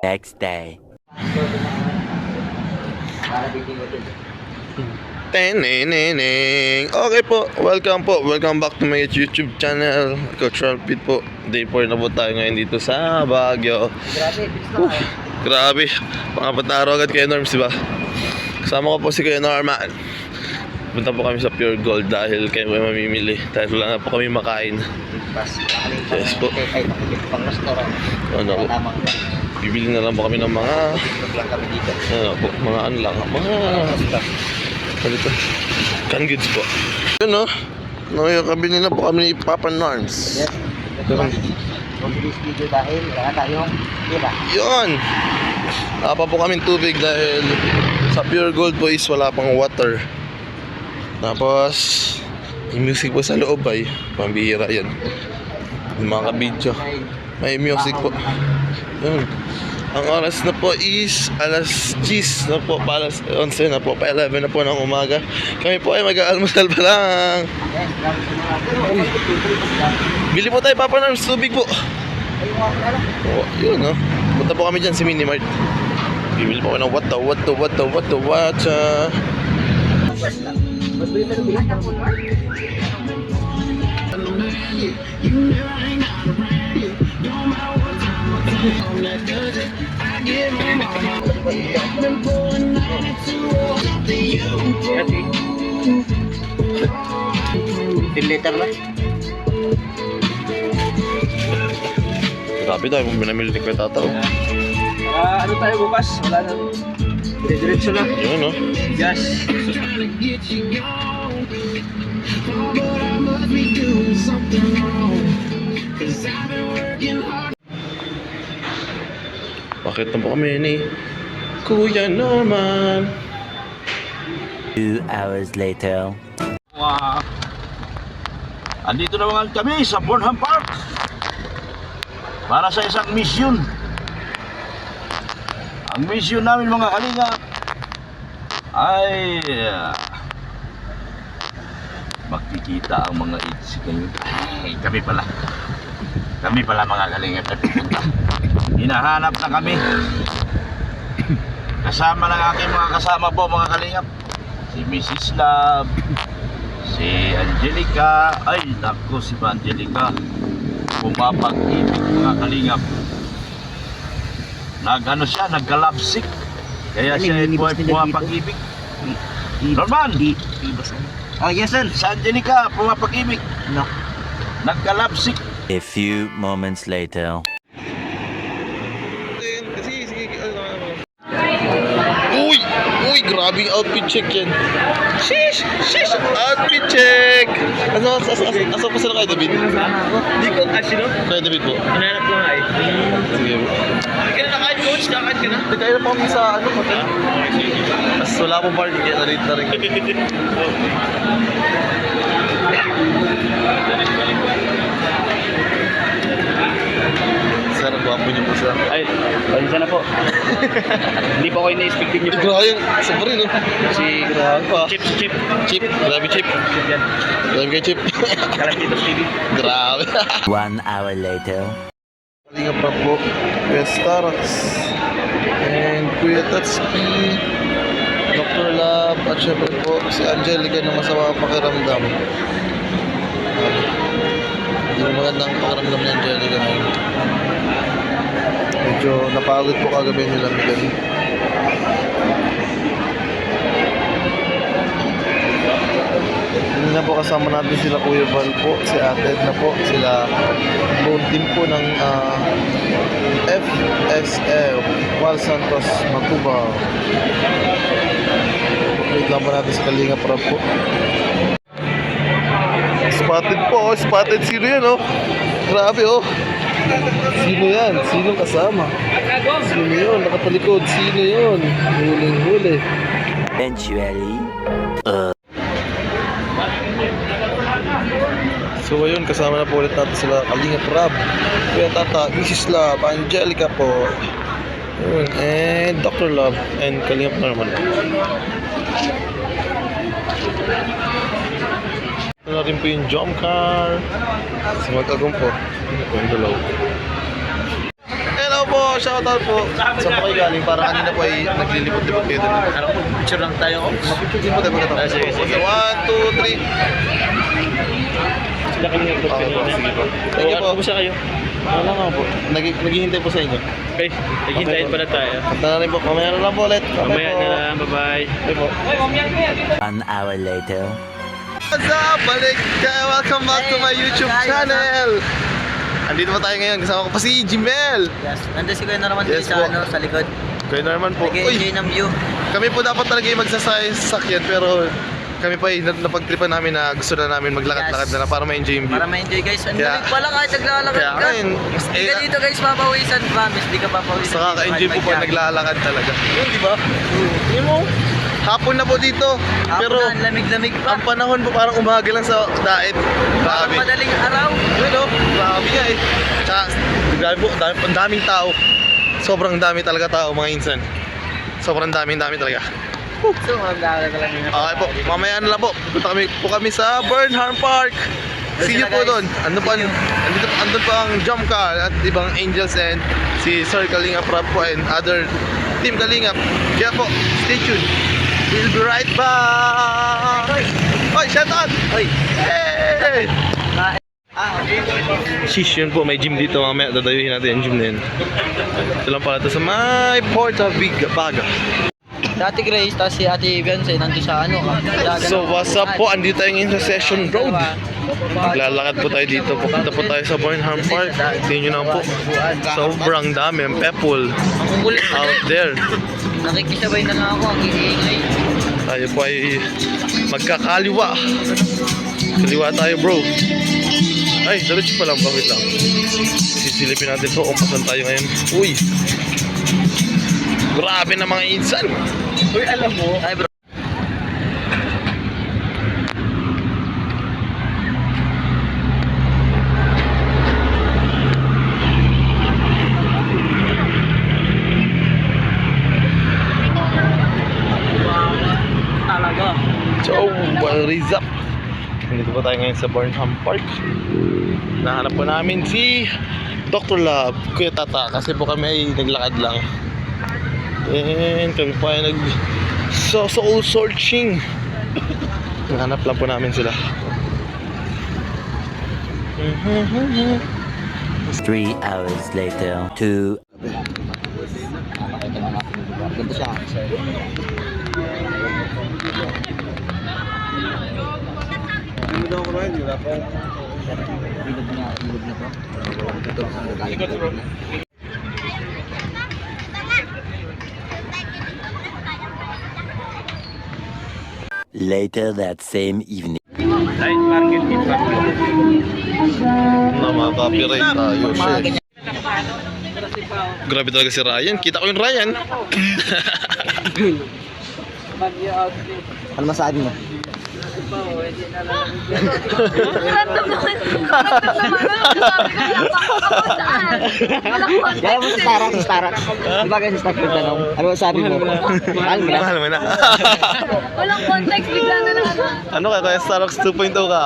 Next day. Teneneneng. Okay po, welcome back to my YouTube channel, Coach Pit po. Day 4 na po tayo ngayon dito sa Baguio. Grabe, pangapat na araw agad kay Norms, diba? Kasama ko po si Kuya Norman. Punta po kami sa Pure Gold dahil kayo may mamimili. Dahil wala na po kami makain. Yes po. Ano po? Bibili na lang po kami ng mga ano po, mga ano lang, mga ano to? Canned goods po. Yun no? Nakakabili na po kami ni Papa Norms. Mabilis video dahil wala tayong tira. Yun! Napa po kaming tubig dahil sa Pure Gold po is wala pang water. Tapos yung music po sa loob ay pambihira yan. Yung mga kabidyo may music po. Yun. Ang oras na po is alas 10 na po, pa alas 11 na po, pa 11 na po ng umaga. Kami po ay mag-aalmusal pa lang. Uy. Bili po tayo Papa Norms, tubig po. Oh, yun no. Punta po kami dyan sa Minimart. Bibili po kami ng what. Liter na. Grabe tayo kung binamili ni Kuya Tataw. Ano tayo bukas? Wala na. Diretso na. Yun no. Yes. Bakit na po kami ni Kuya Norman? 2 hours later. Wow. Andito naman kami sa Burnham Park para sa isang mission. Ang mission namin mga kalinga ay makikita ang mga ids kayo. Ay, kami pala mga kalinga na pupunta. Hinahanap na kami kasama ng aking mga kasama po mga kalingap, si Mrs. Love, si Angelica. Ay naku, si Angelica pumapag-ibig mga kalingap. Siya, nagka-lovesick. Kaya siya ay pumapag-ibig. Norman! Oh, yes sir. Si Angelica pumapag-ibig. No. Nagka-lovesick. A few moments later. Uy, grabe yung outfit check yan. Sheesh, outfit check. Asa pa sila kay David? Hindi ko sino? Kay David po. Hinahanap ko nga eh. Sige po. Hindi ka na nakain coach? Nakain ka na? Hindi tayo na po kami sa ano hotel. Tapos wala akong parking kaya na-rate na rin. Sir, ang gwapo niyo po sir. Ay, pasensya na po. Hindi po kayo na-expectin niyo po. Grabe, super rin no? Si Grabe pa. Chip. Chip, grabe Chip. Yan. Grabe kay Chip. Kalapitos TV. Grabe. 1 hour later. Kalinga pa po, Kuya Starax and Kuya Tatsuki, Dr. Lab, at syempre po si Angelica na masama ang pakiramdam. Hindi na magandang pakiramdam ni Angelica ngayon. Medyo napagod po kagabi nila Miguel. Hindi na po kasama natin sila Kuya Val po, si Ate Edna po, sila buong team po ng FSF Wal Santos Matubang. Wait lang po natin sa Kalinga Prab po. Spotted sino yan oh. Grabe oh. Sino yan? Sino kasama? Sino yun? Nakatalikod. Sino yun? Huling-huli. Eventually. So ayun, kasama na po ulit natin sila Kalinga Prab, Kuya Tata, Mrs. Love, Angelica po, ayun, and Dr. Love, and Kalinga Norman. Ito natin po yung jump car, si Magkagumpo, yung dalaw. Hello po, shoutout po. Saan po kayo galing? Parang kanina po ay naglilipot-lipot kayo doon. Ano po, picture lang tayo. Mapipigil po tayo po na Sige, sige. 1, 2, 3. Sila kami yung Okay po, sige po. Thank you po. Kumusta kayo? Wala nga po. Naghihintay po sa inyo. Okay, naghintayin pala tayo. Punta na rin po. Mamaya na lang po ulit. Mamaya na lang, bye-bye. Okay po. 1 hour later. What's up? Balik kayo. Welcome back to my YouTube channel. Andito pa tayo ngayon. Kasama ko pa si Jimel. Yes, nandun si Kuya Norman Yes sa, po. sa likod. Kaya naman po. Nag-enjoy ng view. Kami po dapat talaga yung magsasakay sa sasakyan pero kami pa yung napagtripan namin na gusto na namin maglakad-lakad na lang para ma-enjoy yung view. Para ma-enjoy guys. Ang Kaya- lamig pala kahit naglalakad Kaya ka. ngayon, mas Hindi ka dito guys papawisan. Promise, di ka papawisan. Mas nakaka-enjoy po pag naglalakad talaga. Yun, di ba? Tingnan mo, hapon na po dito. Pero Pero lamig-lamig pa. ang panahon po parang umaga lang sa daet. Parang Grabe. madaling araw. Yun o, grabe nga eh. Tsaka, grabe po, ang daming tao. Sobrang dami talaga tao mga insan. Sobrang dami talaga. So, maglalakad ka lang yun. Okay po, mamaya na lang po. Pupunta kami sa Burnham Park. See you po doon. Andun pa ang jump car at ibang Angels and si Sir Kalingap Rap po and other Team Kalingap. Kaya po, stay tuned. We'll be right back. Oy, shout out! Hoy. Hey! Okay. Shish, yun po, may gym dito mamaya. Dadayuhin natin yung gym na yun. Ito lang pala ito sa may Porta Baga. Dati Grace, tapos si Ate Beyonce nandun sa ano. So what's up po, andito tayo ngayon sa Session Road. Maglalakad po tayo dito, pupunta po tayo sa Burnham Park. Tingnan nyo naman po, sobrang dami ang people Ang kulit. out there. Nakikisabay na nga ako. Ang iingay. Tayo po ay magkakaliwa. Kaliwa tayo bro. Ay, diretso pa lang, bakit lang? Sisilipin natin po kung pasan tayo ngayon. Uy! Grabe na mga insan! Uy, alam mo, Ay bro. Talaga. So, what is up? Nandito po tayo ngayon sa Burnham Park. Nahanap po namin si Dr. Love, Kuya Tata, kasi po kami ay naglakad lang. And kami po ay soul searching. Nahanap lang po namin sila. 3 hours later. 2 Ganda siya. Bilog na to. Ito ang gagawin. later that same evening. night market din pa. Na mga copyright tayo, shit. Grabe talaga si Ryan. Kita ko yung Ryan. Ano masabi mo? Random naman. Random naman. Kaya mo sa Starbucks. Di ba guys, Starbucks tanong? Ano masabi mo? Mahal mo na? Mahal mo na. Walang context, bigla na lang ano. Ano kaya Starbucks 2.0 ka?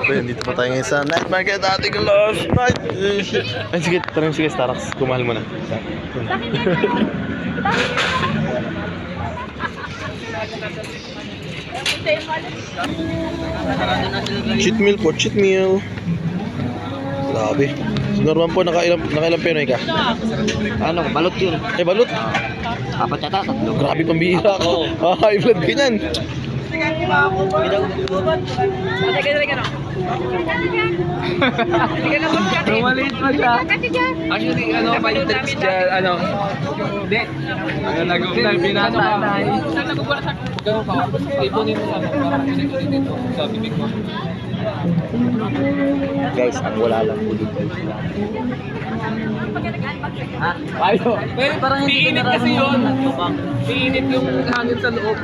Ayun, dito pa tayo ngayon sa night market ating last night. Ay, sige, tara sige Starbucks. Kumahal mo na. Cheat meal po, cheat meal. Grabe. Si Norman po, nakailang penoy ka? Ano, balot yun. Eh, balot. Apat yata, tatlo. Grabe pambihira ko. High blood ka niyan. Maliit pa siya. Actually, ano, may text dyan, ano, hindi. Ano, nag-uulay, binano ka. Nag-uulay sa ganun ka. Ipunin mo ano, parang pinag-ulit dito sa bibig mo. Guys, ang wala lang po dito. Ha? Ayo. Pero Parang hindi piinit ko kasi yun. nararamdaman. Piinit yung hangin sa loob.